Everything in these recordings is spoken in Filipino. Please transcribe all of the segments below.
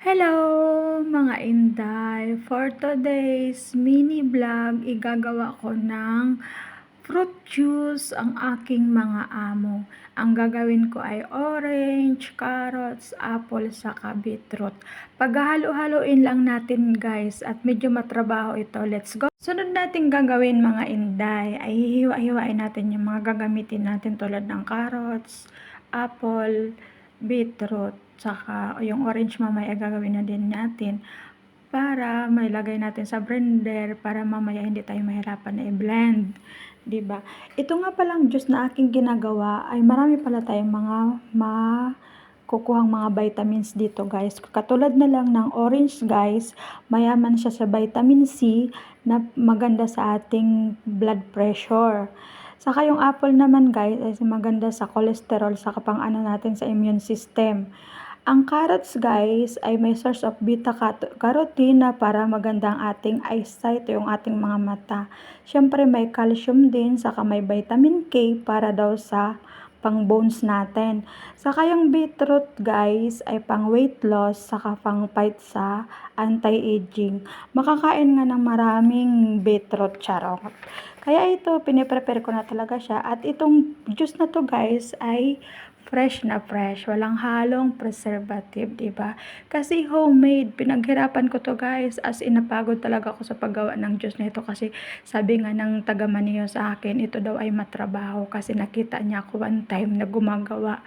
Hello mga Inday! For today's mini vlog, igagawa ko ng fruit juice ang aking mga amo. Ang gagawin ko ay orange, carrots, apple, saka beetroot. Paghahalo-haloin lang natin guys at medyo matrabaho ito. Let's go! Sunod natin gagawin mga Inday ay hihiwa-hiwain natin yung mga gagamitin natin tulad ng carrots, apple, beetroot, saka yung orange mamaya gagawin na din natin para mailagay natin sa blender para mamaya hindi tayo mahirapan na i-blend, 'di ba? Ito nga palang juice na aking ginagawa ay marami pala tayong mga makukuhang mga vitamins dito, guys. Katulad na lang ng orange, guys, mayaman siya sa vitamin C na maganda sa ating blood pressure. Saka yung apple naman guys ay maganda sa cholesterol, saka pang ano natin sa immune system. Ang carrots guys ay may source of beta-carotene na para maganda ang ating eyesight, yung ating mga mata. Siyempre may calcium din, saka may vitamin K para daw sa pang bones natin. Saka yung beetroot guys ay pang weight loss, saka pang fight sa anti-aging. Makakain nga ng maraming beetroot, charot. Kaya ito, piniprepare ko na talaga siya. At itong juice na to guys ay fresh na fresh, walang halong preservative, diba? Kasi homemade, pinaghirapan ko to guys, as in napagod talaga ako sa paggawa ng juice nito kasi sabi nga ng taga Manio sa akin, ito daw ay matrabaho kasi nakita niya ako one time na gumagawa.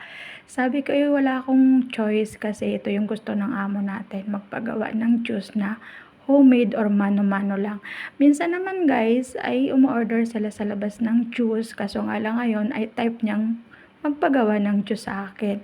Sabi ko, wala akong choice kasi ito yung gusto ng amo natin, magpagawa ng juice na homemade or mano-mano lang. Minsan naman guys, ay umorder sila sa labas ng juice, kaso nga lang ngayon ay type niyang magpagawa ng juice sa akin.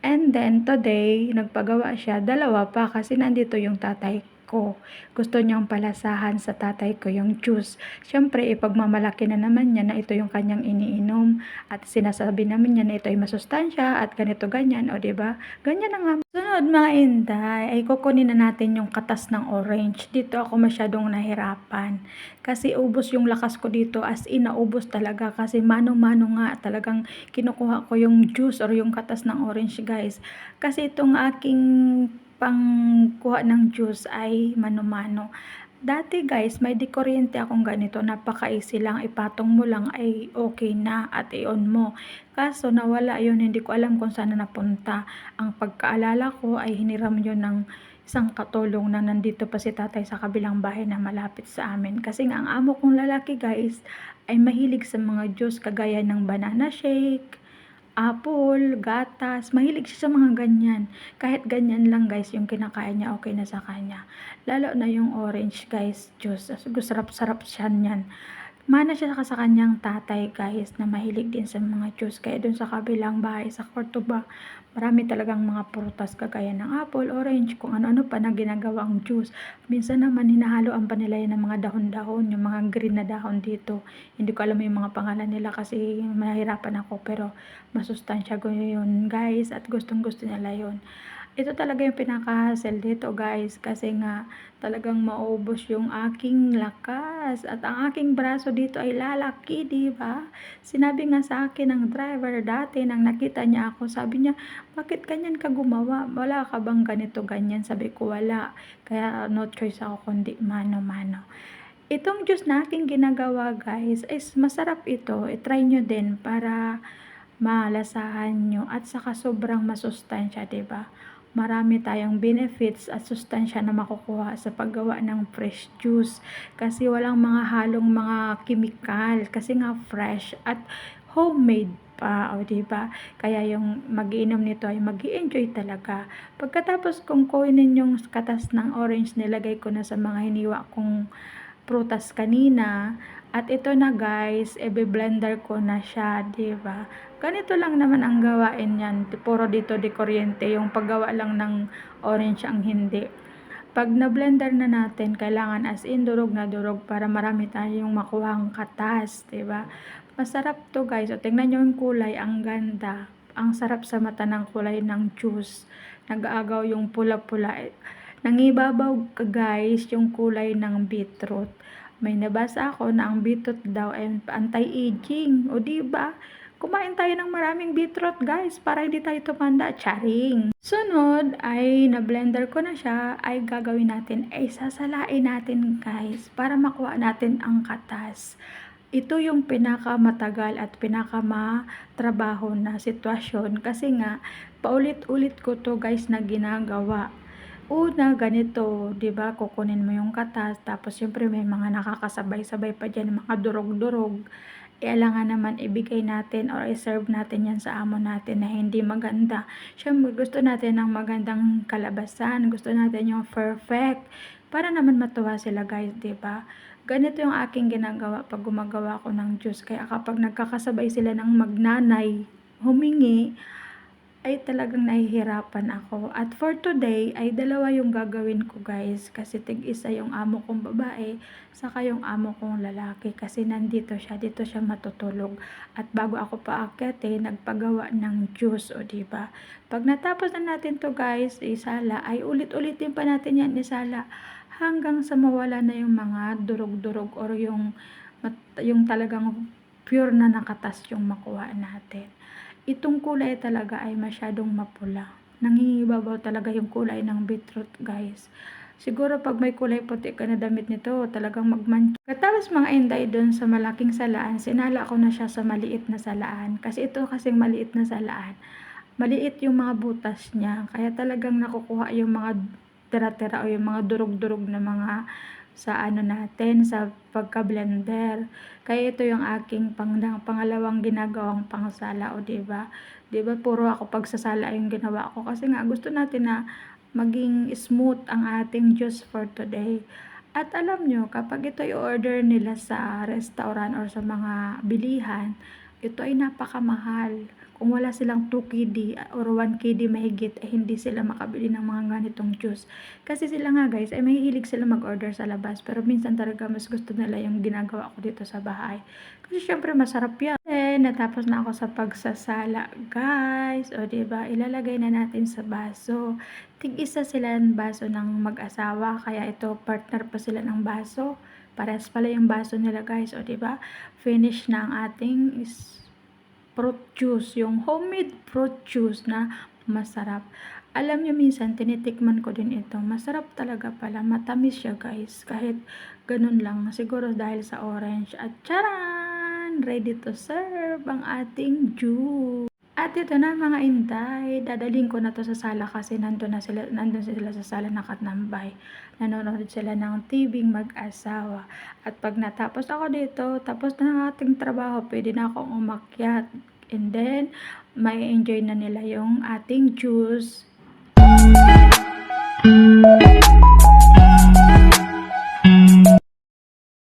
And then today, nagpagawa siya, dalawa pa kasi nandito yung tatay ko. Gusto niyang palasahan sa tatay ko yung juice. Siyempre, ipagmamalaki na naman niya na ito yung kanyang iniinom at sinasabi namin niya na ito ay masustansya at ganito ganyan, o diba? Ganyan na nga. Sunod mga Inday, ay kukunin na natin yung katas ng orange. Dito ako masyadong nahirapan kasi ubos yung lakas ko dito, as in naubos talaga kasi mano-mano nga talagang kinukuha ko yung juice or yung katas ng orange guys. Kasi itong aking pangkuha ng juice ay mano-mano. Dati guys, may dikuryente akong ganito, napaka-easy lang, ipatong mo lang ay okay na at i-on mo. Kaso nawala yun, hindi ko alam kung saan na napunta. Ang pagkaalala ko ay hiniram yun ng isang katulong na nandito pa si tatay sa kabilang bahay na malapit sa amin. Kasi nga ang amo kong lalaki guys ay mahilig sa mga juice kagaya ng banana shake, apple, gatas, mahilig siya sa mga ganyan. Kahit ganyan lang guys yung kinakain niya, okay na sa kanya. Lalo na yung orange guys, juice. Sarap-sarap siya niyan. Mana siya sa kanyang tatay guys na mahilig din sa mga juice. Kaya dun sa kabilang bahay sa Cordoba, marami talagang mga prutas kagaya ng apple, orange, kung ano-ano pa na ginagawang juice. Minsan naman hinahaluan pa nila yan ng mga dahon-dahon, yung mga green na dahon dito. Hindi ko alam yung mga pangalan nila kasi mahirapan ako, pero masustansya ko yun guys at gustong-gusto nila yun. Ito talaga yung pinaka-hassle dito guys kasi nga talagang maubos yung aking lakas at ang aking braso dito ay lalaki, di ba? Sinabi nga sa akin ng driver dati nang nakita niya ako, sabi niya, bakit ganyan ka gumawa? Wala ka bang ganito ganyan? Sabi ko wala. Kaya no choice ako kundi mano-mano. Itong juice na aking ginagawa guys is masarap ito. I-try nyo din para malasahan nyo at saka sobrang masustansya, diba? Marami tayong benefits at sustansya na makukuha sa paggawa ng fresh juice kasi walang mga halong mga chemical kasi nga fresh at homemade pa, o diba? Kaya yung mag-iinom nito ay mag-i-enjoy talaga. Pagkatapos kong kunin yung katas ng orange, nilagay ko na sa mga hiniwa kong prutas kanina. At ito na guys, i-blender ko na siya, diba? Ganito lang naman ang gawain yan. Puro dito di kuryente, yung paggawa lang ng orange ang hindi. Pag na-blender na natin, kailangan as in durog na durog para marami tayong makuhang katas, diba? Masarap to guys. O tingnan nyo yung kulay, ang ganda. Ang sarap sa mata ng kulay ng juice. Nag-aagaw yung pula-pula. Nangibabaw ka guys yung kulay ng beetroot. May nabasa ako na ang beetroot daw ay anti-aging. O diba? kumain tayo ng maraming beetroot guys para hindi tayo tumanda. Charing! Sunod ay na-blender ko na siya, ay gagawin natin ay sasalain natin guys para makuha natin ang katas. Ito yung pinakamatagal at pinakamatrabaho na sitwasyon kasi nga paulit-ulit ko to guys na ginagawa. Una, ganito, 'di ba? Kukunin mo yung katas, tapos syempre may mga nakakasabay-sabay pa diyan, mga durog-durog. Kailangan naman ibigay natin or i-serve natin yan sa amo natin na hindi maganda. Siyempre gusto natin ng magandang kalabasan, gusto natin yung perfect, para naman matuwa sila guys, 'di ba? Ganito yung aking ginagawa pag gumagawa ko ng juice. Kaya kapag nagkakasabay sila ng magnanay, humingi, ay talagang nahihirapan ako. At for today, ay dalawa yung gagawin ko guys. Kasi tig-isa yung amo kong babae, saka yung amo kong lalaki. Kasi nandito siya matutulog. At bago ako paakyatin, nagpagawa ng juice, o diba? Pag natapos na natin to guys, isala, ay ulit-ulitin pa natin yan isala. Hanggang sa mawala na yung mga durog-durog or yung talagang pure na nakatas yung makuha natin. Itong kulay talaga ay masyadong mapula. Nangingibabaw talaga yung kulay ng beetroot guys. Siguro pag may kulay puti ka na damit nito, talagang magmancha. Katapos mga inday doon sa malaking salaan, sinala ko na siya sa maliit na salaan. Kasi ito kasing maliit na salaan, maliit yung mga butas niya. Kaya talagang nakukuha yung mga tira-tira o yung mga durog-durog na mga sa natin, sa pagka-blender. Kaya ito yung aking pangalawang ginagawang pangsala, o diba? Diba puro ako pagsasala yung ginawa ko kasi nga gusto natin na maging smooth ang ating juice for today. At alam nyo, kapag ito i-order nila sa restaurant or sa mga bilihan, ito ay napakamahal. Kung wala silang 2 KD or 1 KD mahigit, ay hindi sila makabili ng mga ganitong juice. Kasi sila nga guys, ay mahihilig sila mag-order sa labas. Pero minsan talaga mas gusto nila yung ginagawa ko dito sa bahay. Kasi syempre masarap yan. Natapos na ako sa pagsasala guys. O diba, ilalagay na natin sa baso. Tig-isa sila ng baso ng mag-asawa. Kaya ito, partner pa sila ng baso. Parehas pala yung baso nila guys. O diba, finish na ang ating fruit juice, yung homemade fruit juice na masarap. Alam nyo, minsan tinitikman ko din ito, masarap talaga pala, matamis siya guys, kahit ganun lang, siguro dahil sa orange. At charan! Ready to serve ang ating juice. At ito na mga inday, dadaling ko na to sa sala kasi nandun sila sa sala nakatambay. Nanonood sila ng TV mag-asawa. At pag natapos ako dito, tapos na ang ating trabaho, pwede na akong umakyat. And then, may enjoy na nila yung ating juice.